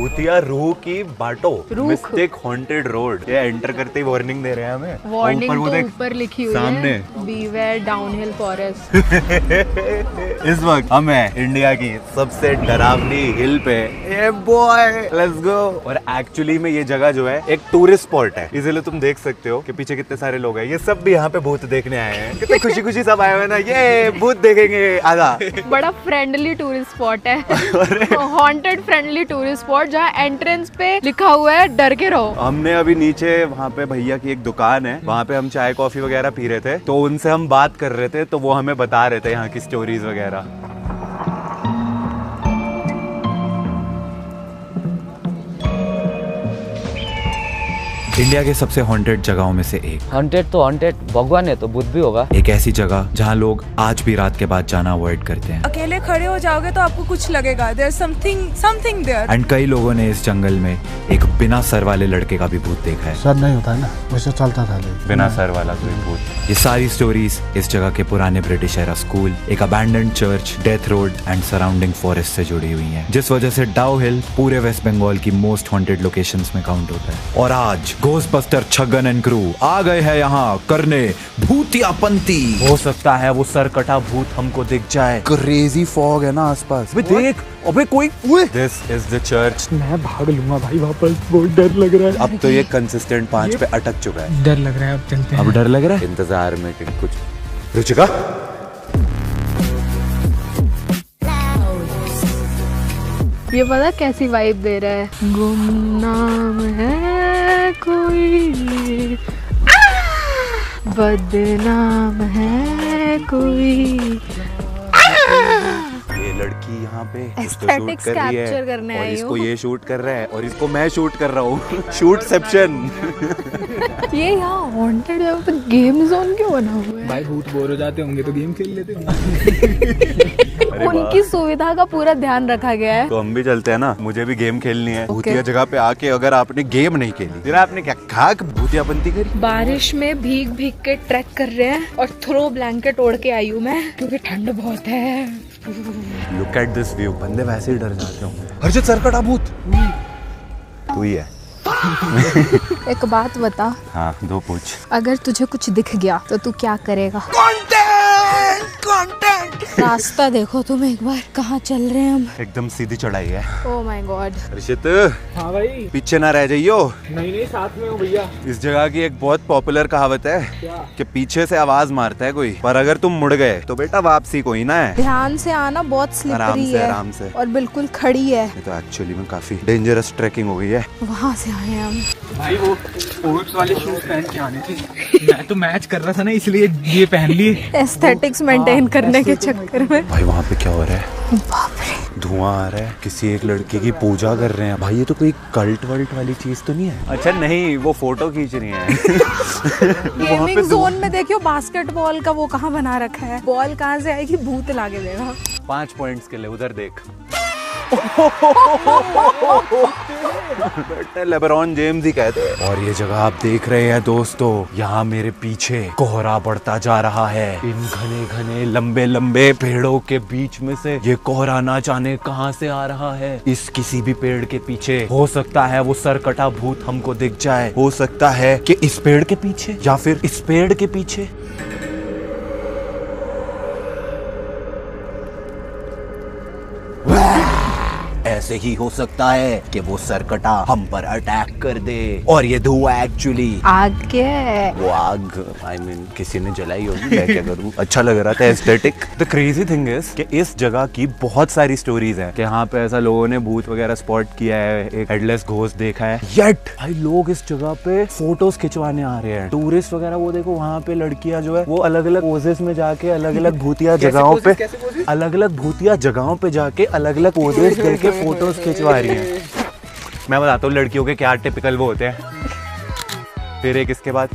भूतिया रूह की बाटो, मिस्टिक हॉन्टेड रोड। ये एंटर करते ही वार्निंग दे रहे हैं हमें। वार्निंग तो ऊपर लिखी हुई सामने है, बीवेयर डाउनहिल फॉरेस्ट। इस वक्त हम हैं इंडिया की सबसे डरावनी हिल पे। ये बॉय लेट्स गो। और एक्चुअली में ये जगह जो है एक टूरिस्ट स्पॉट है, इसलिए तुम देख सकते हो कि पीछे कितने सारे लोग हैं। ये सब भी यहाँ पे भूत देखने आए हैं। कितने खुशी खुशी सब आए हुए ना, ये भूत देखेंगे आधा। बड़ा फ्रेंडली टूरिस्ट स्पॉट है, हॉन्टेड फ्रेंडली टूरिस्ट स्पॉट, जहाँ एंट्रेंस पे लिखा हुआ है डर के रहो। हमने अभी नीचे वहाँ पे भैया की एक दुकान है, वहाँ पे हम चाय कॉफी वगैरह पी रहे थे, तो उनसे हम बात कर रहे थे, तो वो हमें बता रहे थे यहाँ की स्टोरीज वगैरह। इंडिया के सबसे हॉन्टेड जगहों में से एक। हॉन्टेड तो हॉन्टेड, भगवान है तो भूत भी होगा। एक ऐसी जगह जहाँ लोग आज भी रात के बाद जाना अवॉइड करते हैं। अकेले खड़े हो जाओगे तो आपको कुछ लगेगा, देयर समथिंग देयर। एंड कई लोगों ने इस जंगल में एक बिना सर वाले लड़के का भी भूत देखा है। सर नहीं होता है ना, वैसे चलता था बिना सर वाला कोई भूत। ये सारी स्टोरीज इस जगह के पुराने ब्रिटिश एरा स्कूल, एक abandoned church, death road and surrounding forest से जुड़ी हुई हैं, जिस वजह से डाउ हिल पूरे वेस्ट बंगाल की मोस्ट हॉन्टेड लोकेशंस में काउंट होता है। और आज घोस्टबस्टर छगन एंड क्रू आ गए हैं यहाँ करने भूतियापंती। हो सकता है वो सरकटा भूत हमको दिख जाए। क्रेजी फॉग है ना आसपास। अबे देख, अबे कोई। This is the church. मैं भाग लूंगा भाई वापस, बहुत डर लग रहा है। अब तो ये कंसिस्टेंट 5 पे अटक चुका है। डर लग रहा है, अब चलते हैं। अब डर लग रहा है, इंतजार में कि कुछ। रुचिका ये पता कैसी वाइब दे रहा है, गुमनाम है कोई, बदनाम है कोई। ये लड़की यहाँ पे एस्थेटिक्स कैप्चर करने और आई इसको हूँ। ये शूट कर रहा है और इसको मैं शूट कर रहा हूँ। शूटसेप्शन। ये यहाँ हॉन्टेड है तो गेम जोन क्यों बना हुआ है? भाई भूत बोर हो जाते होंगे तो गेम खेल लेते होंगे। उनकी सुविधा का पूरा ध्यान रखा गया है। तो हम भी चलते हैं ना, मुझे भी गेम खेलनी है। भूतिया जगह पे आके अगर आपने गेम नहीं खेली, फिर आपने क्या खाक भूतियापंती करी। बारिश में भीग भीग के ट्रैक कर रहे हैं और थ्रो ब्लैंकेट ओढ़ के आई हूँ मैं, क्योंकि ठंड बहुत है। Look at this view. बंदे वैसे ही डर जाते होंगे। हर्षित सरकटा भूत तू ही है। एक बात बता। हाँ दो पूछ। अगर तुझे कुछ दिख गया तो तू क्या करेगा? रास्ता देखो तुम एक बार, कहाँ चल रहे हैं हम? एकदम सीधी चढ़ाई है। Oh my God. हर्षित हाँ भाई, पीछे ना रह जाइयो। नहीं साथ में हो भैया। इस जगह की एक बहुत पॉपुलर कहावत है कि पीछे से आवाज मारता है कोई, पर अगर तुम मुड़ गए तो बेटा वापसी कोई ना है। ध्यान से आना, बहुत स्लिपरी है आराम से और बिल्कुल खड़ी है। ये तो एक्चुअली में काफी डेंजरस ट्रैकिंग हो गई है। वहाँ से आए हम। भाई वो स्पोर्ट्स वाले शूज पहन के आने थे। मैं तो मैच कर रहा था ना, इसलिए ये पहन लिए। एस्थेटिक्स मेंटेन करने के चक्कर में। भाई वहाँ पे क्या हो रहा है? बाप रे, धुआं आ रहा है। किसी एक लड़के की पूजा कर रहे हैं। भाई ये तो कोई कल्ट वल्ट वाली चीज तो नहीं है? अच्छा नहीं, वो फोटो खींच रही है। गेमिंग जोन में देखियो बास्केटबॉल का वो कहाँ बना रखा है। बॉल कहाँ से आएगी, भूत लाके देगा। 5 पॉइंट्स के लिए उधर देख। लेब्रॉन जेम्स ही कहते हैं। और ये जगह आप देख रहे हैं दोस्तों, यहाँ मेरे पीछे कोहरा बढ़ता जा रहा है। इन घने घने लंबे लंबे पेड़ों के बीच में से ये कोहरा ना जाने कहाँ से आ रहा है। इस किसी भी पेड़ के पीछे हो सकता है वो सरकटा भूत हमको दिख जाए। हो सकता है कि इस पेड़ के पीछे या फिर इस पेड़ के पीछे। ऐसे ही हो सकता है कि वो सरकटा हम पर अटैक कर दे। और ये धुआं एक्चुअली आग क्या है? वो आग I mean, किसी ने जलाई होगी। मैं क्या करूँ, अच्छा लग रहा था aesthetic. The crazy thing is कि इस जगह की बहुत सारी स्टोरीज हैं कि यहाँ पे ऐसा लोगों ने भूत वगैरह स्पॉट किया है, एक हेडलेस घोस्ट देखा है। येट भाई लोग इस जगह पे फोटोज खिंचवाने आ रहे हैं। टूरिस्ट वगैरह वो देखो, वहाँ पे लड़कियां जो है वो अलग अलग पोजेस में जाके अलग अलग भूतिया जगहों पे जाके अलग अलग पोजेस देके फोटोज खिंचवा रही हैं। मैं बताता हूँ लड़कियों के क्या टिपिकल वो होते हैं। फिर एक इसके बाद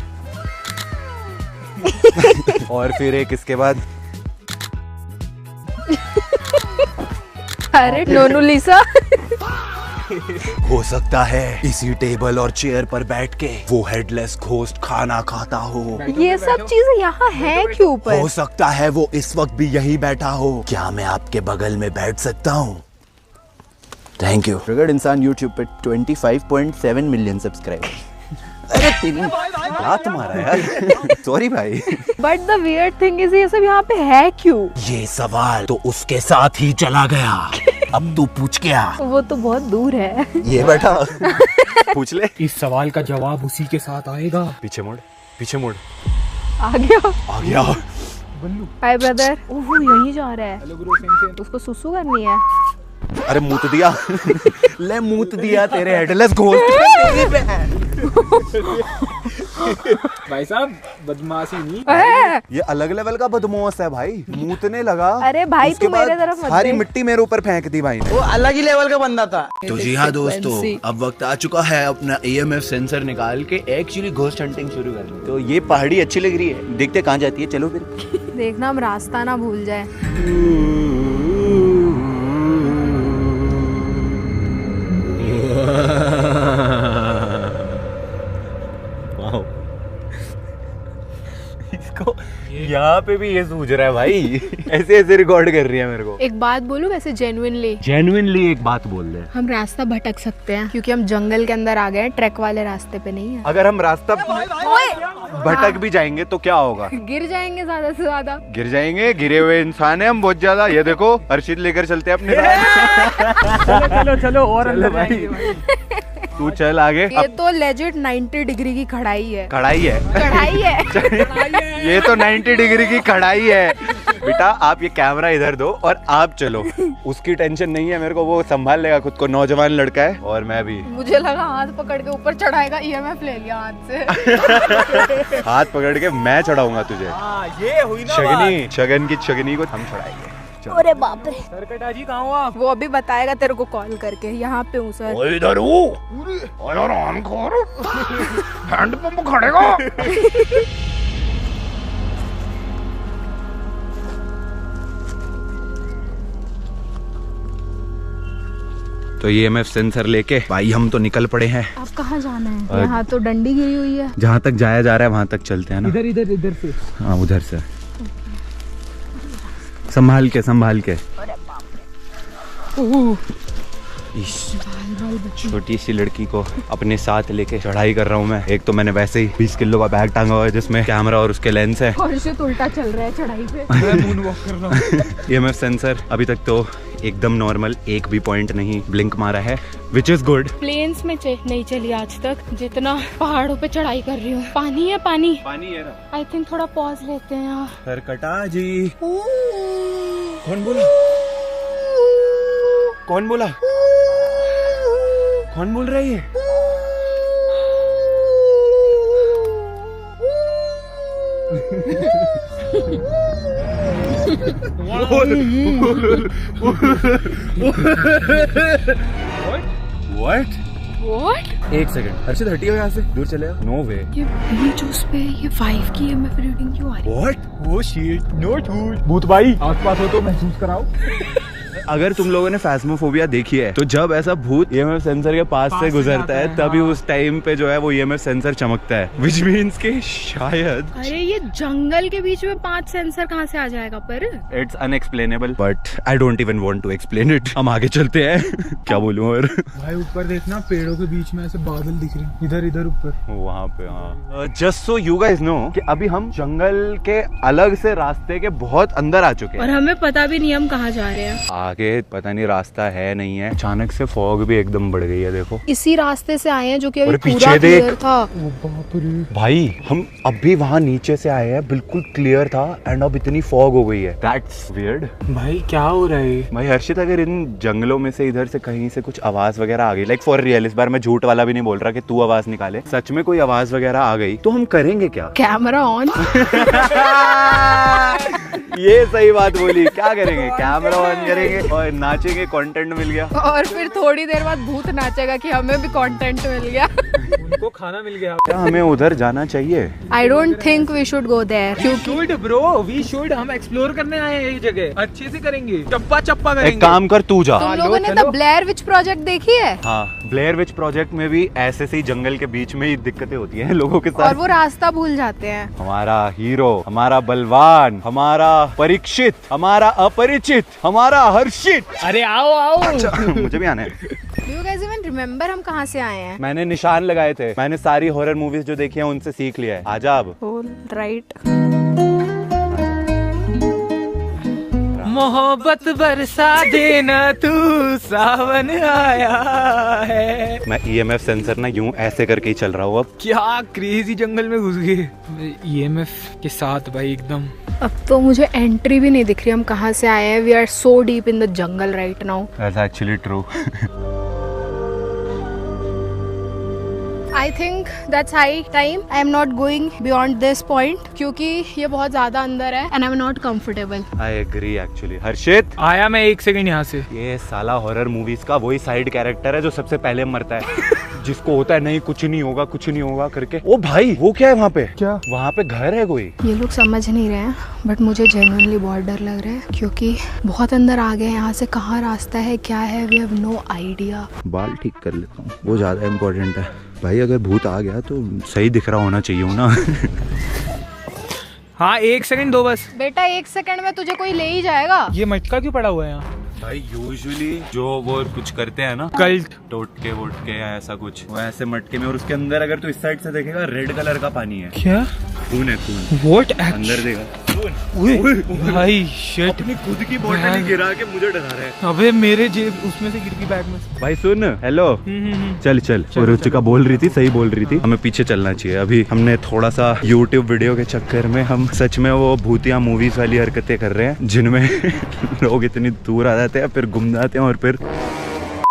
और फिर एक इसके बाद। अरे नोनू लिसा। हो सकता है इसी टेबल और चेयर पर बैठ के वो हेडलेस घोस्ट खाना खाता हो। ये सब चीजें यहाँ है क्यों पर? हो सकता है वो इस वक्त भी यही बैठा हो। क्या मैं आपके बगल में बैठ सकता हूँ? Thank you. ट्रिगर्ड इंसान यूट्यूब पे 25.7 मिलियन सब्सक्राइबर्स। अरे तेरी बात मारा यार। सॉरी भाई। But the weird thing is ये सब यहाँ पे है क्यों? ये सवाल तो उसके साथ ही चला गया। अब तू पूछ क्या? वो तो बहुत दूर है। ये बैठा पूछ ले। इस सवाल का जवाब उसी के साथ आएगा। पीछे मुड़, पीछे मुड़। आ गया। आ गया। Hi brother. ओह यहीं जा रहा है। हेलो ब्रो, उसको सुसु करनी है। अरे मूत दिया। ले मूत दिया तेरे हेडलेस घोस्ट। भाई साहब बदमाशी नहीं। ये अलग लेवल का बदमाश है भाई। मूतने लगा। अरे भाई उसके तू मेरे बाद तरफ मत सारी देख। मिट्टी मेरे ऊपर फेंक दी भाई ने। वो अलग ही लेवल का बंदा था। तो जी हाँ दोस्तों, अब वक्त आ चुका है अपना EMF सेंसर निकाल के एक्चुअली घोस्ट हंटिंग शुरू करनी। तो ये पहाड़ी अच्छी लग रही है, देखते कहाँ जाती है। चलो फिर। देखना हम रास्ता ना भूल जाए। इसको यहाँ पे भी ये सूझ रहा है भाई। ऐसे ऐसे रिकॉर्ड कर रही है मेरे को। एक बात बोलूं वैसे जेन्युइनली एक बात बोल रहे हैं। हम रास्ता भटक सकते हैं क्योंकि हम जंगल के अंदर आ गए हैं, ट्रैक वाले रास्ते पे नहीं है। अगर हम रास्ता भटक भी जाएंगे तो क्या होगा? गिर जाएंगे ज्यादा से ज्यादा। गिर जाएंगे। गिरे हुए इंसान है हम बहुत ज्यादा। ये देखो अर्शित लेकर चलते हैं अपने साथ। चलो चलो और अंदर भाई तू चल आगे। ये तो लेजिट 90 डिग्री की कढ़ाई है। कढ़ाई है। कढ़ाई है। ये तो 90 डिग्री की कढ़ाई है। बेटा आप ये कैमरा इधर दो और आप चलो। उसकी टेंशन नहीं है मेरे को, वो संभाल लेगा खुद को। नौजवान लड़का है और मैं भी। मुझे लगा हाथ पकड़ के ऊपर चढ़ाएगा। EMF ले लिया हाथ से। हाथ पकड़ के मैं चढ़ाऊंगा तुझे। ये हुई ना शगनी, शगन की शगनी को हम चढ़ाएंगे। अरे बाप रे। सरकटा जी कहाँ हो आप? वो अभी बताएगा तेरे को कॉल करके। यहाँ पे हूँ सर। इधर हैंडपंप खड़ेगा। तो EMF सेंसर लेके भाई हम तो निकल पड़े हैं। आप कहाँ जाना है? यहाँ तो डंडी गिरी हुई है। जहाँ तक जाया जा रहा है वहाँ तक चलते हैं ना। इधर इधर इधर से। हाँ उधर से। संभाल के संभाल के। छोटी सी लड़की को अपने साथ लेके चढ़ाई कर रहा हूँ मैं। एक तो मैंने वैसे ही 20 किलो का बैग टांगा हुआ है जिसमें कैमरा और उसके लेंस है। और से उल्टा चल रहा है चढ़ाई पे। मैं मून वॉक कर रहा हूँ। EMF सेंसर अभी तक तो एकदम नॉर्मल, एक भी पॉइंट नहीं ब्लिंक मारा है, विच इज गुड। प्लेन्स में नहीं चली आज तक जितना पहाड़ों पे चढ़ाई कर रही हूँ। पानी है पानी। पानी है ना। आई थिंक थोड़ा पॉज लेते हैं यहाँ। सरकटा जी। कौन बोला? कौन बोला? कौन बोल रहा है ये? What? What? एक सेकंड हर्षित हटियो यहाँ से, दूर चले जाओ। नो वे। ये बीच उस पे ये 5 की EMF रीडिंग क्यों आ रही है? What? वो शीट नोट भूत भाई आस पास हो तो महसूस कराओ। अगर तुम लोगों ने फैस्मोफोबिया देखी है तो जब ऐसा भूत EMF सेंसर के पास से गुजरता है तभी उस टाइम पे जो है वो EMF सेंसर चमकता है, विच मीन्स के शायद। अरे ये जंगल के बीच में 5 सेंसर कहाँ से आ जाएगा पर? It's unexplainable but I don't even want to explain it. हम आगे चलते हैं। क्या बोलूं और भाई ऊपर देखना पेड़ों के बीच में ऐसे बादल दिख रहे हैं इधर इधर ऊपर वहाँ पे। हाँ just so you guys know कि अभी हम जंगल के अलग से रास्ते के बहुत अंदर आ चुके हैं और हमें पता भी नहीं हम कहाँ जा रहे हैं। आगे पता नहीं रास्ता है नहीं है। अचानक से फॉग भी एकदम बढ़ गई है। देखो इसी रास्ते से आए हैं जो कि अभी और पूरा पीछे देख। क्लियर था। भाई हम अभी वहाँ नीचे से आए हैं, बिल्कुल क्लियर था एंड अब इतनी फॉग हो गई है। That's weird. भाई क्या हो रहा है? भाई हर्षित अगर इन जंगलों में से इधर से कहीं से कुछ आवाज वगैरह आ गई, लाइक फॉर रियल, इस बार मैं झूठ वाला भी नहीं बोल रहा कि तू आवाज निकाले, सच में कोई आवाज वगैरह आ गई तो हम करेंगे क्या? Camera on. ये सही बात बोली। क्या करेंगे? कैमरा ऑन करेंगे और नाचेंगे, कंटेंट मिल गया। और फिर थोड़ी देर बाद भूत नाचेगा कि हमें भी कंटेंट मिल गया। उनको खाना मिल गया। क्या हमें उधर जाना चाहिए? I don't think we should go there should bro, we should. हम एक्सप्लोर करने आए हैं ये जगह, अच्छे से करेंगे, चप्पा चप्पा एक करेंगे। काम कर, तू जा। तुम लोगों ने द ब्लेयर विच प्रोजेक्ट देखी है? हाँ, ब्लेयर विच प्रोजेक्ट में भी ऐसे से ही जंगल के बीच में ही दिक्कतें होती हैं लोगों के और साथ। वो रास्ता भूल जाते हैं। हमारा हीरो, हमारा बलवान, हमारा परीक्षित, हमारा अपरिचित, हमारा हर्षित। अरे आओ आओ। मुझे भी आना है। Do you guys even remember हम कहाँ से आए हैं? मैंने निशान लगाए थे, मैंने सारी हॉरर मूवीज जो देखी हैं उनसे सीख लिया है। आजा अब। राइट। मोहब्बत बरसा देना तू, सावन आया है। मैं EMF सेंसर ना यूं ऐसे करके ही चल रहा हूँ अब। क्या क्रेजी जंगल में घुस गए EMF के साथ भाई एकदम। अब तो मुझे एंट्री भी नहीं दिख रही हम कहाँ से आए हैं। We are so deep in the jungle right now. That's actually true. I think that's high time. I am not going beyond this point क्योंकि ये बहुत ज्यादा अंदर है and I am not comfortable. I agree actually. Harshit, आया मैं 1 second यहाँ से। ये साला हॉरर मूवीज का वही साइड कैरेक्टर है जो सबसे पहले मरता है। जिसको होता है नहीं कुछ नहीं होगा, कुछ नहीं होगा करके। ओ भाई, वो क्या है वहाँ पे? क्या? वहाँ पे घर है कोई? ये लोग समझ नहीं रहे हैं बट मुझे जेन्युइनली बहुत डर लग रहा है क्योंकि बहुत अंदर आ गए। यहाँ से कहाँ रास्ता है, क्या है, वी हैव नो आइडिया। बाल ठीक कर लेता हूँ, वो ज्यादा इम्पोर्टेंट है भाई। अगर भूत आ गया तो सही दिख रहा होना चाहिए ना। हाँ 1 सेकंड दो बस। बेटा 1 सेकंड में तुझे कोई ले ही जाएगा। ये मटका क्यों पड़ा हुआ है यहाँ? भाई यूजुअली जो वो कुछ करते हैं ना, कल्ट, टोटके वोटके या ऐसा कुछ, वो ऐसे मटके में, और उसके अंदर अगर तू इस साइड से देखेगा रेड कलर का पानी है। क्या? खून है, खून। What? अंदर देखा भाई शिट, अपनी खुद की बॉटल गिरा के मुझे डरा रहा है। अबे मेरे जेब उसमें से गिर गई बैग में। भाई सुन, हेलो, चल चल। और रुचिका बोल रही थी, सही बोल रही थी, हमें पीछे चलना चाहिए। अभी हमने थोड़ा सा YouTube वीडियो के चक्कर में हम सच में वो भूतिया मूवीज वाली हरकतें कर रहे हैं जिनमें लोग इतनी दूर आ जाते हैं फिर गुम जाते हैं और फिर।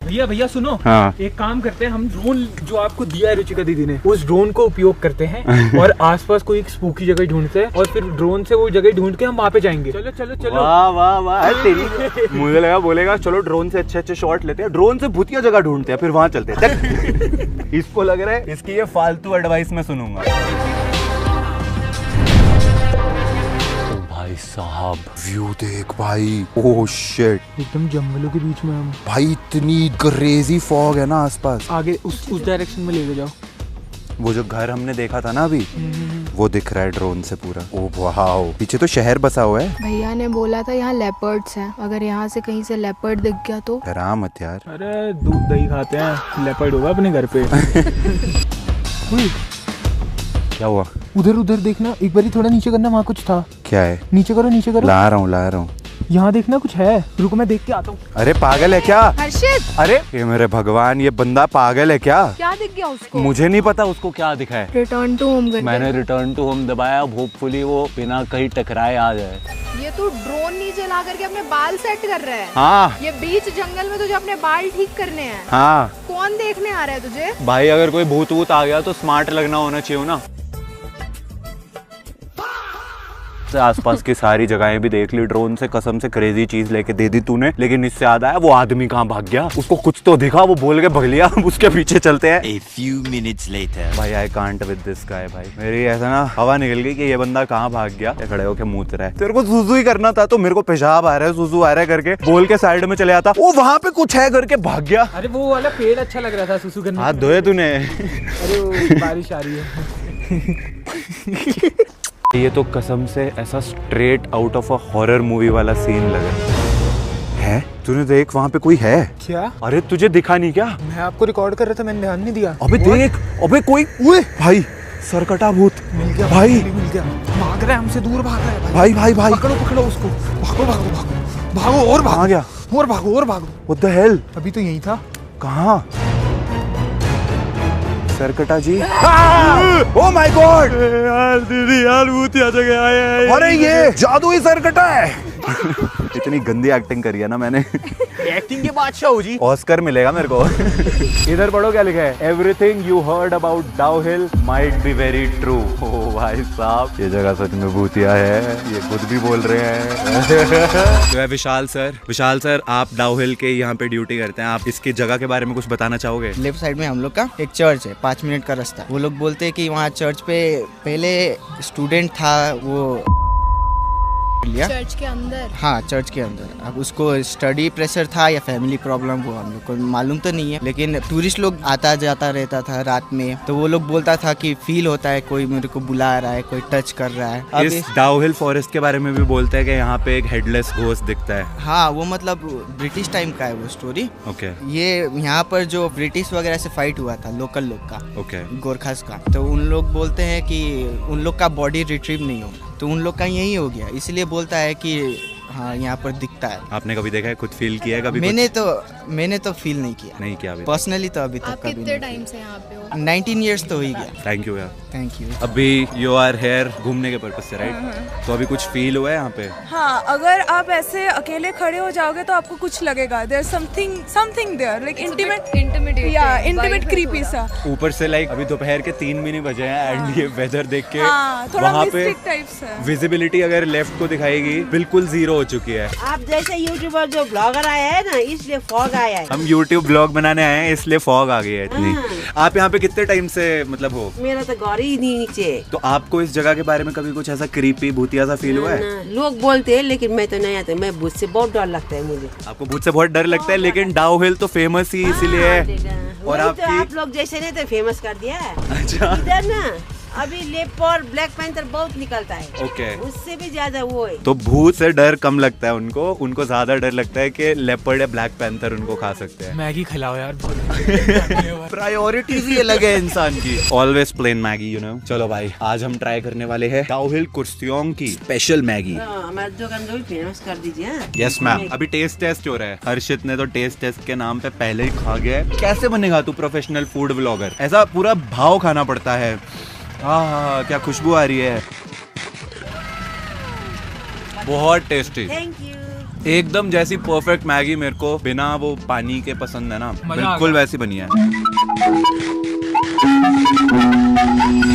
भैया भैया सुनो, हाँ। एक काम करते हैं, हम ड्रोन जो आपको दिया है रुचिका दीदी ने, उस ड्रोन को उपयोग करते हैं और आसपास कोई एक स्पूकी जगह ढूंढते हैं और फिर ड्रोन से वो जगह ढूंढ के हम वहाँ पे जाएंगे। चलो चलो चलो। वाह वाह वाह, तेरी मुझे लगा बोलेगा चलो ड्रोन से अच्छे अच्छे शॉट लेते हैं, ड्रोन से भूतिया जगह ढूंढते हैं फिर वहाँ चलते हैं। इसको लग रहा है इसकी ये फालतू एडवाइस मैं सुनूंगा। भाई साहब व्यू देख भाई, ओह शिट, एकदम जंगलों के बीच में हम। भाई इतनी क्रेजी फॉग है ना आसपास। आगे उस डायरेक्शन में लेके जाओ। वो जो घर हमने देखा था ना अभी, वो दिख रहा है ड्रोन से पूरा। ओ वाओ, पीछे तो शहर बसा हुआ है। भैया ने बोला था यहाँ लेपर्ड्स हैं, अगर यहाँ से कहीं से लेपर्ड दिख गया तो। डरा मत यार। अरे दूध दही खाते हैं, लेपर्ड होगा अपने घर पे। क्या हुआ? उधर उधर देखना, एक बार थोड़ा नीचे करना, वहाँ कुछ था। क्या है? नीचे करो नीचे करो। ला रहा हूँ। यहाँ देखना कुछ है, रुको मैं देख के आता हूँ। अरे पागल है क्या? हर्षित, अरे ये मेरे भगवान, ये बंदा पागल है क्या? क्या दिख गया उसको? मुझे नहीं पता उसको क्या दिखा है। Return to home. मैंने रिटर्न टू होम दबाया, होपफुली वो बिना कहीं टकराए आ जाए। ये तू ड्रोन नीचे ला करके अपने बाल सेट कर रहा है। हाँ ये बीच जंगल में तुझे अपने बाल ठीक करने हैं। हाँ कौन देखने आ रहा है तुझे? भाई, अगर कोई भूत वूत आ गया तो स्मार्ट लगना होना चाहिए ना। आसपास की सारी जगहें भी देख ली ड्रोन से, कसम से क्रेजी चीज लेके दे दी तूने, लेकिन इससे याद आया वो आदमी कहाँ भाग गया? उसको कुछ तो दिखा, वो बोल के भग लिया, उसके पीछे चलते हैं। A few minutes later. भाई I can't with this guy भाई, मेरी ऐसा ना हवा निकल गई कि ये बंदा कहाँ भाग गया। खड़े होके मूत रहा है, तेरे को सुसु ही करना था तो मेरे को पेशाब आ रहा है, सुसु आ रहा है करके बोल के साइड में चले आता, वो वहाँ पे कुछ है करके भाग गया। अरे वो वाला पेड़ अच्छा लग रहा था सुसु करने। हाथ धोए तूने? अरे वो बारिश आ रही है। ये तो कसम से ऐसा straight out of a horror movie वाला सीन लगा है। तूने देख वहाँ पे कोई है क्या? अरे तुझे दिखा नहीं क्या? मैं आपको रिकॉर्ड कर रहा था, मैंने ध्यान नहीं दिया। अबे देख, अबे कोई, ओए भाई सरकटा भूत मिल गया भाई, मिल गया, भाग रहा है हमसे, दूर भाग रहा है भाई भाई भाई। पकड़ो पकड़ो उसको, भागो भागो भागो भागो और कहाँ गया? और भागो और भागो। What the hell? अभी तो यही था। कहाँ? सरकटा जी। ओह माय गॉड यार, दीदी यार भूत आ जगह। अरे ये जादुई सरकटा है। इतनी गंदी एक्टिंग करी है ना मैंने। एक्टिंग के बादशाह हो जी। ऑस्कर मिलेगा मेरे को। इधर पढ़ो क्या लिखा है, everything you heard about downhill might be very true. ओ भाई साहब, ये जगह सच में भूतिया है, ये खुद भी बोल रहे हैं। तो है विशाल सर, आप डाउहिल के यहाँ पे ड्यूटी करते हैं, आप इसकी जगह के बारे में कुछ बताना चाहोगे? लेफ्ट साइड में हम लोग का एक चर्च है, 5 मिनट का रास्ता। वो लोग बोलते हैं कि वहाँ चर्च पे पहले स्टूडेंट था, वो लिया चर्च के अंदर। हाँ, चर्च के अंदर। अब उसको स्टडी प्रेशर था या फैमिली प्रॉब्लम हुआ, हम लोग को मालूम तो नहीं है, लेकिन टूरिस्ट लोग आता जाता रहता था रात में, तो वो लोग बोलता था कि फील होता है कोई मेरे को बुला रहा है, कोई टच कर रहा है। अब इस डाउहिल फॉरेस्ट के बारे में भी बोलते हैं कि यहाँ पे एक हेडलेस घोस्ट दिखता है। हाँ, वो मतलब ब्रिटिश टाइम का है वो स्टोरी। ओके। ये यहाँ पर जो ब्रिटिश वगैरह से फाइट हुआ था लोकल लोग का, ओके। गोरखास का, तो उन लोग बोलते हैं कि उन लोग का बॉडी रिट्रीव नहीं होगा, तो उन लोग का यही हो गया, इसलिए बोलता है कि हाँ यहाँ पर दिखता है। आपने कभी देखा है, खुद फील किया है कभी? मैंने तो फील नहीं किया, नहीं किया पर्सनली तो अभी तक आप कभी कितने नहीं। टाइम से यहाँ पे हो? 19 ईयर्स तो हो ही गया। थैंक यू यार। Thank you. अभी यू आर हेयर घूमने के पर्पज से, राइट? तो अभी कुछ फील हुआ है यहाँ पे? हाँ, अगर आप ऐसे अकेले खड़े हो जाओगे तो आपको कुछ लगेगा, there something there like intimate creepy सा। ऊपर से लाइक अभी दोपहर के 3 भी नहीं बजे हैं एंड ये वेदर देख के हाँ, थोड़ा वहाँ पे मिस्टिक टाइप्स है। विजिबिलिटी अगर लेफ्ट को दिखाएगी बिल्कुल 0 हो चुकी है। आप जैसे यूट्यूबर जो ब्लॉगर आया है ना, इसलिए फॉग आया है। हम यूट्यूब ब्लॉग बनाने आए हैं इसलिए फॉग आ गई है इतनी। आप यहाँ पे कितने टाइम से मतलब हो? मेरा तो घर ही नहीं नीचे। तो आपको इस जगह के बारे में कभी कुछ ऐसा क्रीपी भूतिया सा फील हुआ है? ना, लोग बोलते हैं लेकिन मैं तो नहीं आता, मैं भूत से बहुत डर लगता है मुझे। आपको भूत से बहुत डर लगता है, लेकिन डाउहिल तो फेमस ही इसीलिए है। और वही तो आपकी आप लोग जैसे नहीं तो फेमस कर दिया है। अच्छा। इधर ना अभी लेपर्ड ब्लैक पैंथर बहुत निकलता है। ओके। उससे भी ज्यादा वो है। तो भूत से डर कम लगता है उनको ज्यादा डर लगता है कि लेपर्ड या ब्लैक पैंथर उनको खा सकते हैं। मैगी खिलाओ यार। प्रायोरिटीज ही अलग है इंसान की। Always plain Maggi, you know. चलो भाई, आज हम ट्राई करने वाले हैं डाउहिल कुर्सियोंग की स्पेशल मैगी। हमारे दुकान को भी फेमस कर दीजिए। Yes ma'am. अभी टेस्ट टेस्ट हो रहा है, हर्षित ने तो टेस्ट टेस्ट के नाम पे पहले ही खा गया है। कैसे बनेगा तू प्रोफेशनल फूड ब्लॉगर? ऐसा पूरा भाव खाना पड़ता है। हाँ, क्या खुशबू आ रही है, बहुत टेस्टी, थैंक यू। एकदम जैसी परफेक्ट मैगी मेरे को बिना वो पानी के पसंद है ना, बिल्कुल वैसी बनी है।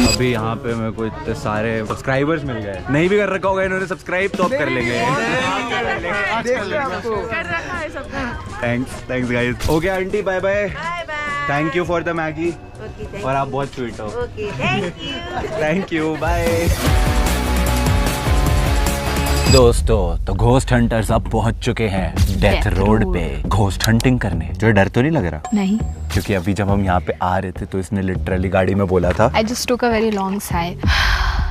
अभी यहाँ पे मेरे को इतने सारे सब्सक्राइबर्स मिल गए, नहीं भी कर रखा होगा इन्होंने सब्सक्राइब तो अब कर लेंगे। Thanks guys. Okay aunty, bye bye. Thank you for the Maggi. और आप बहुत स्वीट हो। Okay, thank you. Thank you, bye. दोस्तों, तो घोस्ट हंटर्स अब पहुंच चुके हैं डेथ रोड पे घोस्ट हंटिंग करने। जो डर तो नहीं लग रहा? नहीं, क्योंकि अभी जब हम यहाँ पे आ रहे थे तो इसने लिटरली गाड़ी में बोला था, I just took a very long sigh.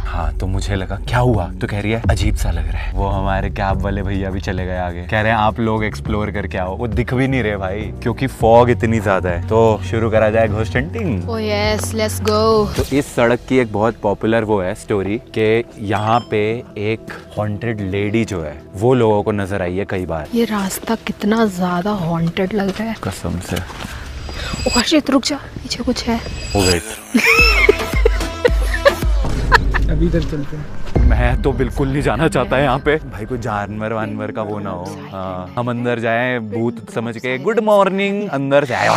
हाँ, तो मुझे लगा क्या हुआ, तो कह रही है अजीब सा लग रहा है। वो हमारे कैब वाले भैया भी चले गए आगे, कह रहे हैं आप लोग एक्सप्लोर करके आओ। वो दिख भी नहीं रहे भाई, क्योंकि फॉग इतनी ज्यादा है। तो शुरू करा जाए ghost hunting. Oh yes, let's go. तो इस सड़क की एक बहुत पॉपुलर वो है स्टोरी कि यहाँ पे एक हॉन्टेड लेडी जो है वो लोगों को नजर आई है कई बार। ये रास्ता कितना ज्यादा हॉन्टेड लग रहा है, कसम से। ओ हर्षित रुक जा, पीछे कुछ है। हो गई। अभी इधर चलते हैं। मैं तो बिल्कुल नहीं जाना चाहता है यहाँ पे भाई, कोई जानवर वानवर का वो ना हो। हाँ, हम अंदर जाएं भूत समझ के गुड मॉर्निंग अंदर से आए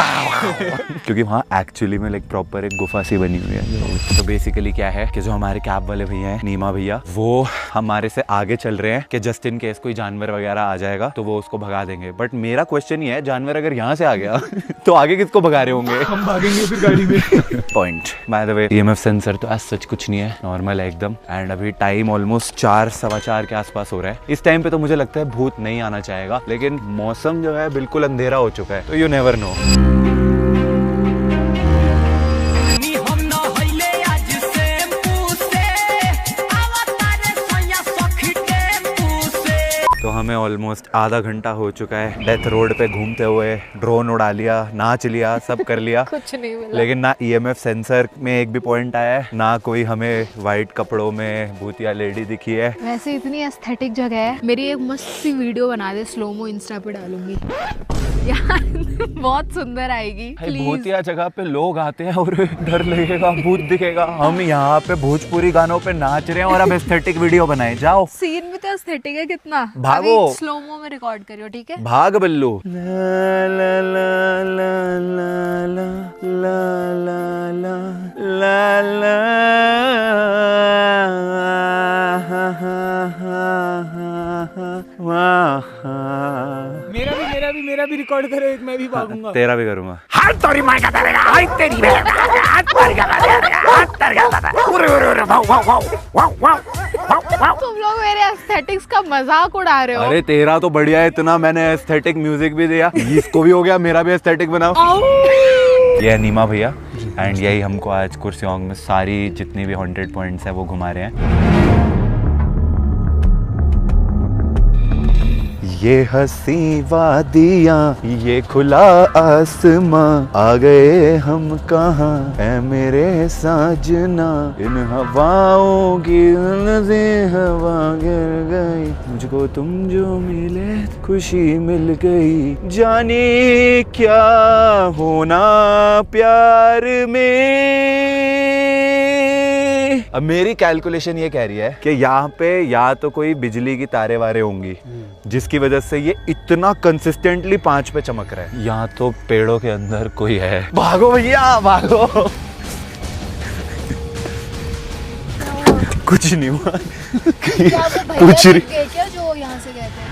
क्योंकि वहाँ एक्चुअली में लाइक प्रॉपर एक गुफा सी बनी हुई है। तो बेसिकली क्या है कि जो हमारे कैब वाले भैया हैं, नीमा भैया, वो हमारे से आगे चल रहे हैं कि जस्ट इन केस कोई जानवर वगैरह आ जाएगा तो वो उसको भगा देंगे। बट मेरा क्वेश्चन ये है, जानवर अगर यहाँ से आ गया तो आगे किसको भगा रहे होंगे? हम भागेंगे फिर गाड़ी में। Point. By the way, EMF sensor तो आज सच कुछ नहीं है, नॉर्मल है एकदम। एंड अभी टाइम ऑलमोस्ट 4 सवा 4 के आसपास हो रहा है। इस टाइम पे तो मुझे लगता है भूत नहीं आना चाहेगा, लेकिन मौसम जो है बिल्कुल अंधेरा हो चुका है, तो यू नेवर नो। तो हमें ऑलमोस्ट आधा घंटा हो चुका है डेथ रोड पे घूमते हुए। ड्रोन उड़ा लिया, नाच लिया, सब कर लिया, कुछ नहीं मिला। लेकिन ना EMF सेंसर में एक भी पॉइंट आया है, ना कोई हमें वाइट कपड़ों में भूतिया लेडी दिखी है। वैसे इतनी एस्थेटिक जगह है, मेरी एक मस्त सी वीडियो बना दे, स्लोमो इंस्टा पे डालूंगी यार, बहुत सुंदर आएगी। प्लीज। भूतिया जगह पे लोग आते हैं और डर लगेगा, भूत दिखेगा। हम यहाँ पे भोजपुरी गानों पे नाच रहे हैं और अब एस्थेटिक वीडियो बनाए। जाओ, सीन भी तो एस्थेटिक है कितना। भागो। स्लोमो में रिकॉर्ड करियो, ठीक है? भाग बल्लू। ला ला ला ला ला ला ला ला ला मेरा भी रिकॉर्ड करो एक, मैं भी भागूंगा। तेरा भी करूंगा। तुम लोग मेरे एस्थेटिक्स का मजाक उड़ा रहे हो। अरे तेरा तो बढ़िया है, इतना मैंने एस्थेटिक म्यूजिक भी दिया, इसको भी हो गया, मेरा भी एस्थेटिक बनाओ। ये है नीमा भैया एंड यही हमको आज कुर्सियोंग में सारी जितनी भी हॉन्टेड पॉइंट्स है वो घुमा रहे हैं। ये हंसी वादियाँ, ये खुला आसमां, आ गए हम कहाँ है मेरे साजना, इन हवाओं की हवा गिर गई, मुझको तुम जो मिले खुशी मिल गई, जाने क्या होना प्यार में। अब मेरी कैलकुलेशन ये कह रही है कि यहाँ पे या तो कोई बिजली की तारे वारे होंगी जिसकी वजह से ये इतना कंसिस्टेंटली 5 पे चमक रहा है, यहाँ तो पेड़ों के अंदर कोई है। भागो भैया भागो। कुछ नहीं हुआ। कुछ क्या जो यहाँ से गए थे?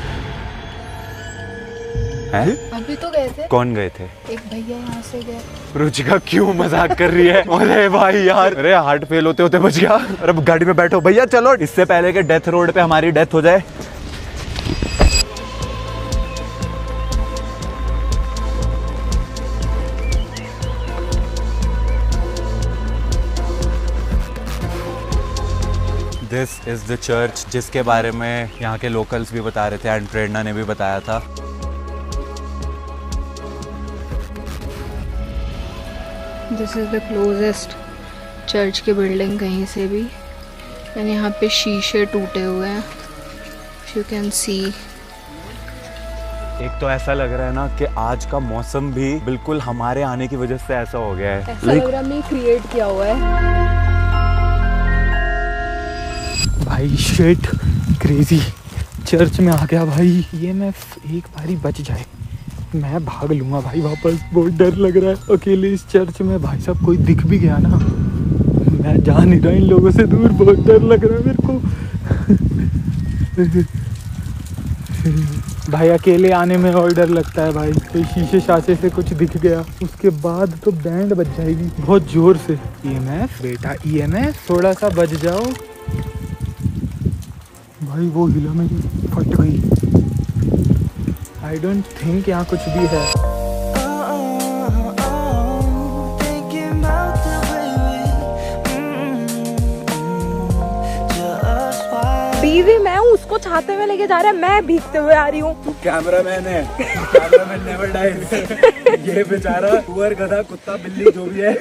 हैं? अभी तो गए थे। कौन गए थे? एक भैया यहाँ से गए। रुचिका क्यों मजाक कर रही है? अरे भाई यार, अरे हार्ट फेल होते होते बच गया। अरे गाड़ी में बैठो भैया, चलो, इससे पहले कि डेथ रोड पे हमारी डेथ हो जाए। दिस इज द चर्च जिसके बारे में यहाँ के लोकल्स भी बता रहे थे एंड प्रेरणा ने भी बताया था। This is the closest church की बिल्डिंग कहीं से भी, एंड यहाँ पे शीशे टूटे हुए हैं, यू कैन सी। एक तो ऐसा लग रहा है ना कि आज का मौसम भी बिल्कुल हमारे आने की वजह से ऐसा हो गया है, ऐसा लग रहा है क्रिएट किया हुआ है। भाई शिट, क्रेजी, चर्च में आ गया भाई। ये मैं एक बारी बच जाए मैं भाग लूंगा भाई वापस। बहुत डर लग रहा है अकेले इस चर्च में। भाई साहब कोई दिख भी गया ना, मैं जा नहीं रहा इन लोगों से दूर, बहुत डर लग रहा है मेरे को। भाई अकेले आने में और डर लगता है भाई। कोई शीशे शाशे से कुछ दिख गया उसके बाद तो बैंड बज जाएगी बहुत जोर से। EMF बेटा, EMF थोड़ा सा बज जाओ। भाई वो हिला मेरी, फट गई। आई डोंट थिंक यहाँ कुछ भी है। बीवी मैं हूँ, उसको छाते हुए लेके जा रहा है, मैं भीगते हुए आ रही हूँ। तू कैमरामैन है, कैमरामैन नेवर डाइज। ये बेचारा पुअर गधा कुत्ता बिल्ली जो भी है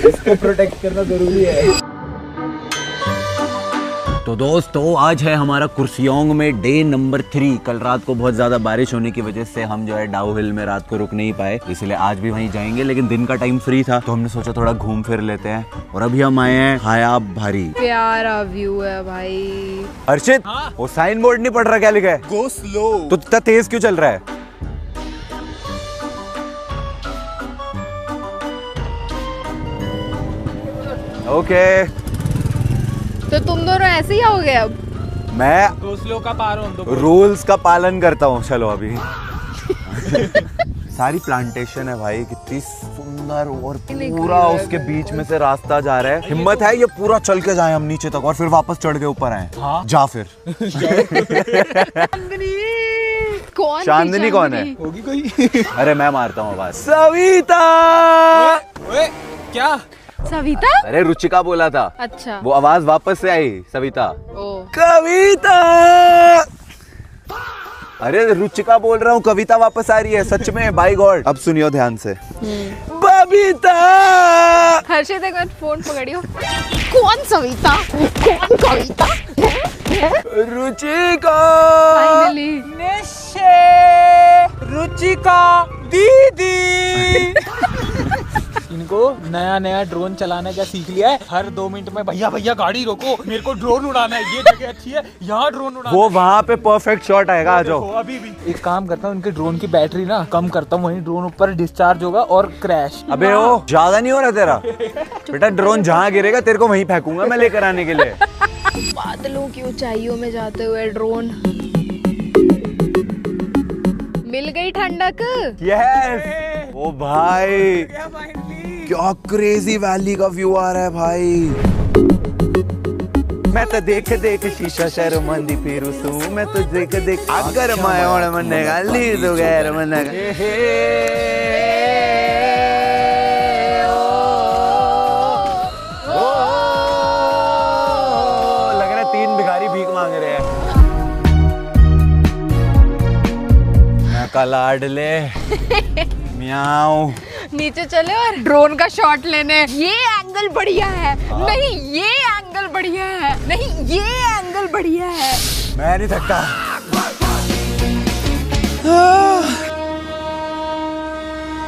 इसको प्रोटेक्ट करना जरूरी है। तो दोस्तों आज है हमारा कुर्सियोंग में डे नंबर 3। कल रात को बहुत ज्यादा बारिश होने की वजह से हम जो है डाउ हिल में रात को रुक नहीं पाए, इसलिए आज भी वहीं जाएंगे, लेकिन दिन का टाइम फ्री था तो हमने सोचा थोड़ा घूम फिर लेते हैं। और अभी हम आए हैं हायाब भारी। प्यारा व्यू है भाई। अर्षित, वो साइन बोर्ड नहीं पढ़ रहा, क्या लिखा है? Go slow. तो इतना तेज क्यों चल रहा है? ओके तो तुम दोनों ऐसे ही आओगे अब? मैं रूल्स का पालन करता हूँ। चलो अभी सारी प्लांटेशन है भाई, कितनी सुंदर, और पूरा उसके बीच में से रास्ता जा रहा है। हिम्मत है ये पूरा चल के जाए हम नीचे तक और फिर वापस चढ़ के ऊपर आए। हाँ? जा फिर। कौन? चांदनी कौन है? होगी कोई। अरे मैं मारता हूँ आवाज। सविता। क्या? सविता? अरे रुचिका बोला था। अच्छा, वो आवाज वापस से आई, सविता। ओ कविता। अरे रुचिका बोल रहा हूँ, कविता वापस आ रही है सच में, बाय गॉड। अब सुनियो ध्यान से। बबीता। हर्षित एक मिनट फोन पकड़ियो। कौन सविता? कौन कविता? रुचिका। फाइनली रुचिका दीदी। इनको नया नया ड्रोन चलाना क्या सीख लिया है। हर 2 मिनट में भैया भैया गाड़ी रोको, मेरे को ड्रोन उड़ाना है, ये जगह अच्छी है, यहाँ ड्रोन उड़ाना। वो वहाँ पे परफेक्ट शॉट आएगा, आ जाओ। अभी भी एक काम करता हूँ, उनके ड्रोन की बैटरी ना कम करता हूँ, वहीं ड्रोन ऊपर डिस्चार्ज होगा और क्रैश। अबे ओ ज्यादा नहीं हो रहा तेरा बेटा, ड्रोन जहाँ गिरेगा तेरे को वहीं फेंकूंगा मैं लेकर आने के लिए। बादलों की ऊंचाइयों में जाते हुए ड्रोन। मिल गई ठंडक। यस ओ भाई, क्या क्रेजी वैली का व्यू आ रहा है भाई। मैं तो देख देख शीशा शर्मंदी फिरू सू, मैं तो देख देख अगर मैं और मन्ने गाली तो गैर मन्ने लग रहा है 3 भिखारी भीख मांग रहे हैं। मैं का लाडले म्याऊ नीचे चले और ड्रोन का शॉट लेने। ये एंगल बढ़िया है, नहीं ये एंगल बढ़िया है, नहीं ये एंगल बढ़िया है। मैं नहीं थकता।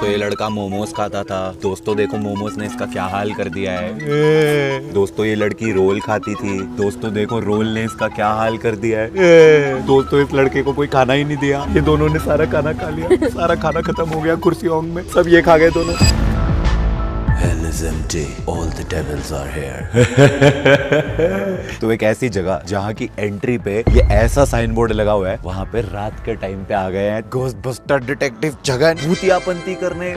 तो ये लड़का मोमोज खाता था। दोस्तों देखो मोमोज ने इसका क्या हाल कर दिया है। दोस्तों ये लड़की रोल खाती थी। दोस्तों देखो रोल ने इसका क्या हाल कर दिया है। दोस्तों इस लड़के को कोई खाना ही नहीं दिया। ये दोनों ने सारा खाना खा लिया, सारा खाना खत्म हो गया कुर्सी ओंग में, सब ये खा गए दोनों। Hell is empty, all the devils are here. तो एक ऐसी जगह जहाँ की एंट्री पे ये ऐसा साइन बोर्ड लगा हुआ है, वहाँ पे रात के टाइम पे आ गए हैं घोस्टबस्टर डिटेक्टिव जगह भूतियापंती करने।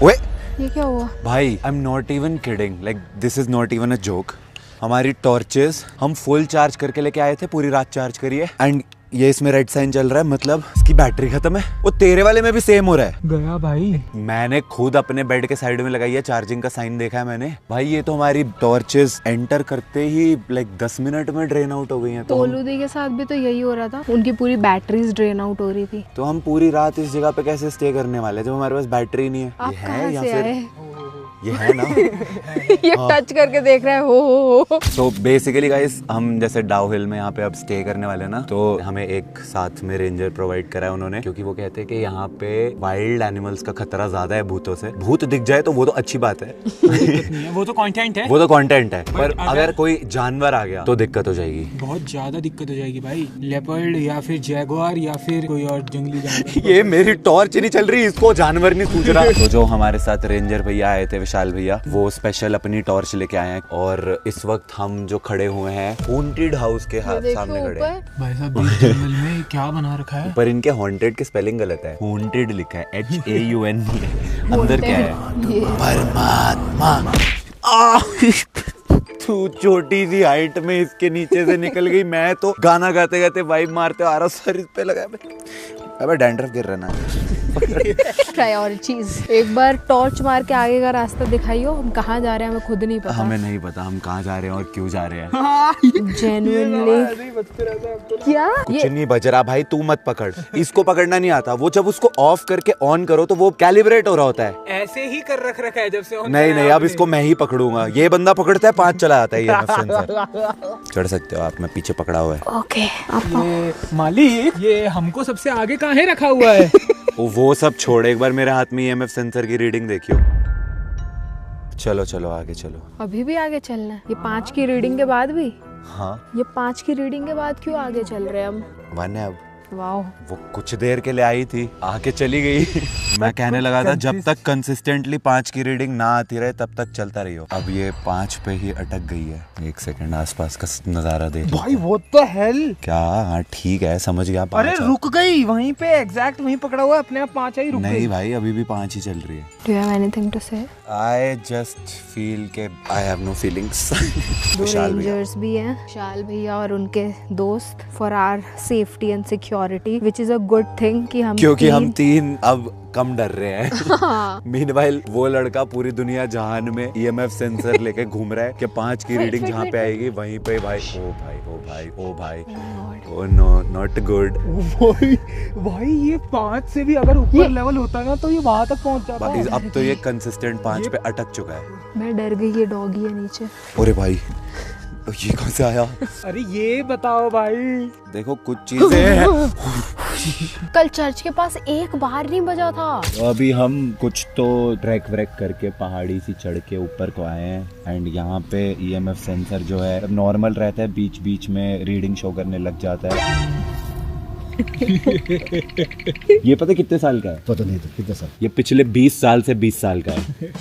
ओए ये क्या हुआ भाई, आई am not even kidding, like this is not even a joke. हमारी टॉर्चेस हम फुल चार्ज करके लेके आए थे, पूरी रात चार्ज करिए, एंड ये इसमें रेड साइन चल रहा है, मतलब इसकी बैटरी खत्म है। वो तेरे वाले में भी सेम हो रहा है। गया भाई। मैंने खुद अपने बेड के साइड में लगाई है, चार्जिंग का साइन देखा है मैंने। भाई ये तो हमारी टॉर्चेस एंटर करते ही लाइक 10 मिनट में ड्रेन आउट हो गई हैं। तो तोलूदी के साथ भी तो यही हो रहा था, उनकी पूरी बैटरीज ड्रेन आउट हो रही थी। तो हम पूरी रात इस जगह पे कैसे स्टे करने वाले हैं जब हमारे पास बैटरी नहीं है? आप ये है कहाँ या से फिर आए? ये है ना। ये टच करके देख रहा है हो। तो बेसिकली गाइस हम जैसे डाउ हिल में यहाँ पे अब स्टे करने वाले ना, तो हमें एक साथ में रेंजर प्रोवाइड करा है उन्होंने, क्योंकि वो कहते हैं कि यहाँ पे वाइल्ड एनिमल्स का खतरा ज्यादा है भूतों से। भूत दिख जाए तो वो तो अच्छी बात है। वो तो कंटेंट है, वो तो कंटेंट है, पर अगर कोई जानवर आ गया तो दिक्कत हो जाएगी, बहुत ज्यादा दिक्कत हो जाएगी भाई। लेपर्ड या फिर जैगुआर या फिर कोई और जंगली जानवर। ये मेरी टॉर्च नहीं चल रही, इसको जानवर नहीं सूझ रहा। तो जो हमारे साथ रेंजर भैया आए थे, विशाल भैया, वो स्पेशल अपनी टॉर्च लेके आए हैं, और इस वक्त हम जो खड़े हुए हैं हॉन्टेड हाउस के सामने खड़े हैं। भाई साहब बीच जंगल में क्या बना रखा है? पर इनके हॉन्टेड के स्पेलिंग गलत है, हॉन्टेड लिखा है HAUN। अंदर क्या है? परमात्मा। तू छोटी सी हाइट में इसके नीचे से निकल गई, मैं तो गाना गाते गाते वाइब मारते आ रहा, सर इस पे लगा। अबे डैंड्रफ गिर रहा ना। प्रायोरिटीज। एक बार टॉर्च मार के आगे का रास्ता दिखाइयो, हम कहाँ जा रहे हैं हमें खुद नहीं पता। हमें नहीं पता हम कहाँ जा रहे हैं और क्यों जा रहे हैं। जेन्युइनली क्या कुछ नहीं बज रहा भाई, तू मत पकड़, इसको पकड़ना नहीं आता। वो जब उसको ऑफ करके ऑन करो तो वो कैलिब्रेट हो रहा होता है। ऐसे ही कर रखा है जब से ऑन। नहीं अब इसको मैं ही पकड़ूंगा। ये बंदा पकड़ता है 5 चला आता है ये सेंसर। चढ़ सकते हो आप, मैं पीछे पकड़ा हुआ है। ओके मालिक, ये हमको सबसे आगे कहाँ रखा हुआ है? वो सब छोड़, एक बार मेरे हाथ में EMF सेंसर की रीडिंग देखियो। चलो आगे चलो। अभी भी आगे चलना है? ये 5 की रीडिंग के बाद भी? हाँ, ये 5 की रीडिंग के बाद क्यों आगे चल रहे हैं हम? 1 है अब। वाओ, वो कुछ देर के लिए आई थी, आके चली गई। मैं कहने लगा था जब तक कंसिस्टेंटली 5 की रीडिंग ना आती रहे तब तक चलता रहियो। अब ये 5 पे ही अटक गई है। 1 सेकंड आसपास का नजारा देख भाई। वो तो हेल क्या? हाँ ठीक है, समझ गया। अरे रुक गई वहीं पे, एग्जैक्ट वहीं पकड़ा हुआ है, अपने आप 5 आई रुक गई। नहीं भाई, अभी भी 5 ही चल रही है। Do you have anything to say? I just feel के आई हैव नो फीलिंग्स। दो रेंजर्स भी हैं, विशाल भैया और उनके दोस्त, for our safety and security, which is a good thing कि हम क्योंकि हम 3 अब कम डर रहे हैं। मीनवाइल वो लड़का पूरी दुनिया जहान में EMF सेंसर लेके घूम रहा है कि 5 की रीडिंग जहाँ पे आएगी वहीं पे भाई ओ भाई ओ भाई God. Oh no not good. भाई ये 5 से भी अगर ऊपर लेवल होता ना तो ये वहां तक पहुंच जाता है। अब तो ये कंसिस्टेंट 5 पे अटक चुका है। मैं डर गई, ये डॉगी है नीचे। अरे भाई ये कहाँ से आया? अरे ये बताओ भाई, देखो कुछ चीजें हैं। कल चर्च के पास एक बार नहीं बजा था। अभी हम कुछ तो ट्रैक व्रैक करके पहाड़ी सी चढ़ के ऊपर को आए हैं एंड यहाँ पे EMF सेंसर जो है नॉर्मल रहता है, बीच बीच में रीडिंग शो करने लग जाता है। ये पता कितने साल का है? पता नहीं था कितने साल। ये पिछले 20 साल से 20 साल का है।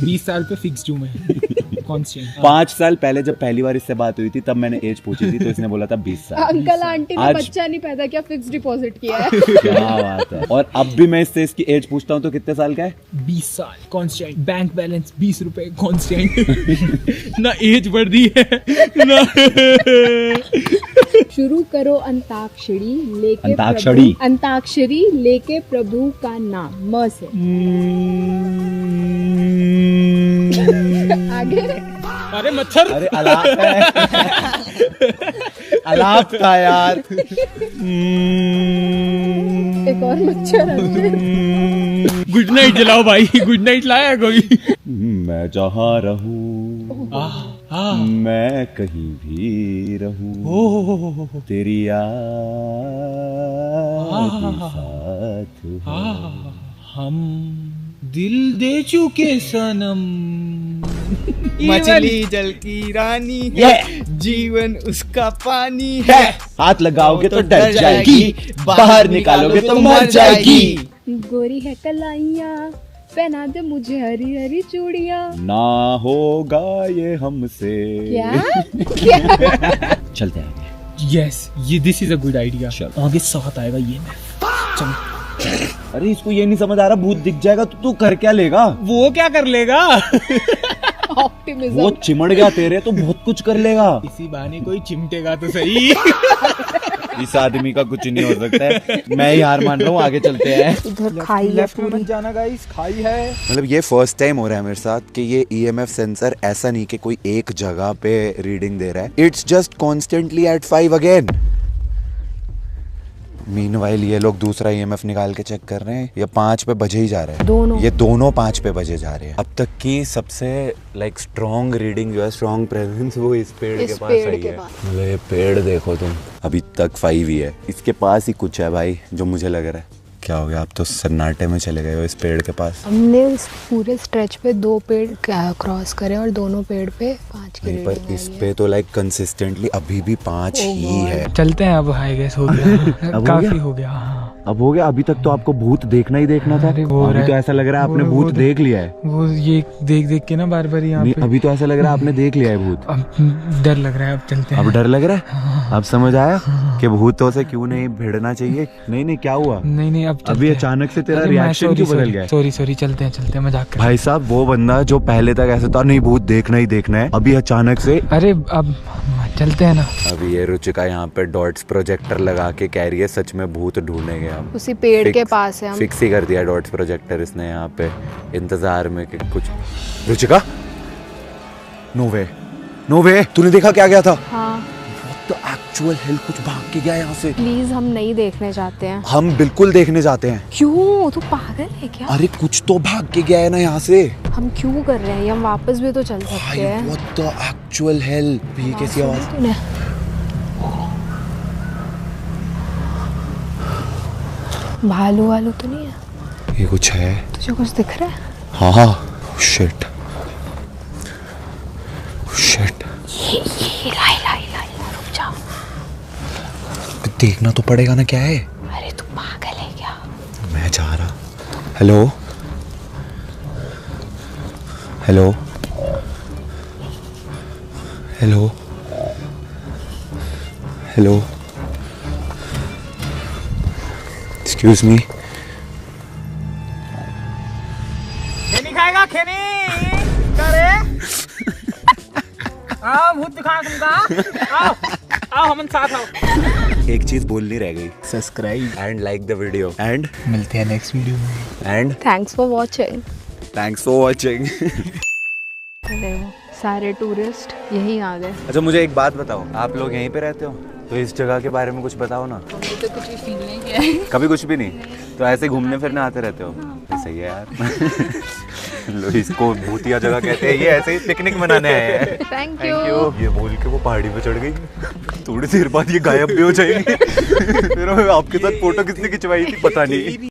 20 साल पे फिक्स्ड हूँ मैं, कांस्टेंट। 5 साल पहले जब पहली बार इससे बात हुई थी तब मैंने एज पूछी थी तो इसने बोला था 20 साल। अंकल आंटी ने आज- बच्चा नहीं पैदा किया, फिक्स डिपॉजिट किया है। क्या बात है। और अब भी मैं इससे इसकी एज पूछता हूँ तो कितने साल का है? 20 साल कांस्टेंट, बैंक बैलेंस 20 रुपए कांस्टेंट। ना एज बढ़ रही है ना। शुरू करो अंताक्षरी लेके अंताक्षरी? अंताक्षरी लेके प्रभु का नाम म से। आगे अरे मच्छर, अरे अलाप है। अलाप था यार। एक और मच्छर आगे। गुड नाइट जलाओ भाई, गुड नाइट लाया कोई? मैं जहाँ रहूं मैं कहीं भी रहूं तेरी याद साथ हो। हम दिल दे चुके सनम। मछली जल की रानी जीवन उसका पानी है। हाथ लगाओगे तो डर जाएगी, बाहर निकालोगे तो मर जाएगी। गोरी है कलाइयाँ, पहना दे मुझे हरी हरी चूड़ियाँ। ना होगा ये हमसे। क्या? चलते हैं आगे। यस, ये this is a good idea. आगे साथ आएगा ये मैं। चल। अरे इसको ये नहीं समझ आ रहा, भूत दिख जाएगा तो तू कर क्या लेगा? वो क्या कर लेगा? ऑप्टिमिज्म। वो चिमड़ गया तेरे तो बहुत कुछ कर लेगा। इसी बहाने कोई चिमटेगा तो सही। इस आदमी का कुछ नहीं हो सकता है। मैं ही हार मान रहा हूँ, आगे चलते हैं। उधर खाई है लेफ्ट में मत जाना गाइस, खाई है। मतलब ये फर्स्ट टाइम हो रहा है मेरे साथ कि ये EMF सेंसर ऐसा नहीं कि कोई एक जगह पे रीडिंग दे रहा है, it's just constantly at 5 again. Meanwhile ये लोग दूसरा EMF निकाल के चेक कर रहे हैं। ये 5 पे बजे ही जा रहे हैं दोनों। ये दोनों 5 पे बजे जा रहे हैं। अब तक की सबसे लाइक स्ट्रॉन्ग रीडिंग जो है, स्ट्रॉन्ग प्रेजेंस वो इस पेड़ के पास आई है। मतलब ये पेड़ देखो तुम, अभी तक 5 ही है। इसके पास ही कुछ है भाई जो मुझे लग रहा है। क्या हो गया? आप तो सन्नाटे में चले गए हो इस पेड़ के पास। हमने इस पूरे स्ट्रेच पे 2 पेड़ क्रॉस करे और दोनों पेड़ पे 5 की नहीं, पर रेटिंग इस आई है। पे तो लाइक कंसिस्टेंटली अभी भी 5 ही है। चलते हैं अब, हाई गैस हो गया। अब हो काफी गया? हो गया। हाँ। अब हो गया। अभी तक तो आपको भूत देखना ही देखना था। अरे वो अभी रहा तो है। ऐसा लग रहा है आपने वो भूत देख लिया है। वो ये देख देख के ना बार बार यहाँ नहीं, पे अभी तो ऐसा लग रहा है आपने देख लिया है भूत। अब डर लग रहा है। अब चलते हैं। अब डर लग रहा है? अब समझ आया कि भूतों से क्यों नहीं भिड़ना चाहिए। नहीं क्या हुआ? नहीं अब चलते अभी हैं। अचानक से तेरा अरे मैं रिएक्शन क्यों बदल गया? सॉरी चलते हैं मजाक कर। भाई साहब वो बंदा जो पहले तक ऐसा था नहीं भूत देखना ही देखना है, अभी अचानक से। अरे अब चलते हैं ना। अभी ये रुचिका यहाँ पे डॉट्स प्रोजेक्टर लगा के कह रही है सच में भूत ढूंढेंगे हम। उसी पेड़ के फिक्स- पास है हम। फिक्स ही कर दिया डॉट्स प्रोजेक्टर इसने यहाँ पे, इंतजार में कि कुछ। रुचिका नो वे तूने देखा क्या गया था? हाँ तो एक्चुअल हेल कुछ भाग के गया यहाँ से। प्लीज, हम नहीं देखने चाहते हैं। हम बिल्कुल देखने जाते हैं। क्यों? तू पागल है क्या? अरे कुछ तो भाग के गया है ना यहाँ से। हम क्यों कर रहे हैं? हम वापस भी तो चल सकते हैं। What the actual hello? ये कैसी आवाज? तूने भालू वालू तो नहीं है? ये कुछ है। तुझे कुछ दिख रहा है? हाँ शिट ये ला रुक जा। देखना तो पड़ेगा ना क्या है। अरे तू पागल है क्या? मैं जा रहा। Hello hello hello hello excuse me. खेनी खाएगा खेनी करे। आओ भूत दिखा तुमका। आओ हम साथ आओ। एक चीज बोलनी रह गई। Subscribe and like the video and मिलते हैं नेक्स्ट वीडियो में। And thanks for watching. Thanks for watching. सारे टूरिस्ट यहीं आ गए। अच्छा मुझे एक बात बताओ, आप लोग यहीं पे रहते हो तो इस जगह के बारे में कुछ बताओ ना। तो कुछ भी फील नहीं किया है। कभी कुछ भी नहीं, तो ऐसे घूमने फिरने आते रहते हो? सही है यार। लो इसको भूतिया जगह कहते हैं, ये ऐसे ही पिकनिक मनाने आए हैं। Thank you. ये बोल के वो पहाड़ी पे चढ़ गई, थोड़ी देर बाद ये गायब भी हो जाएगी। फिर आपके साथ फोटो किसने खिंचवाई थी पता नहीं।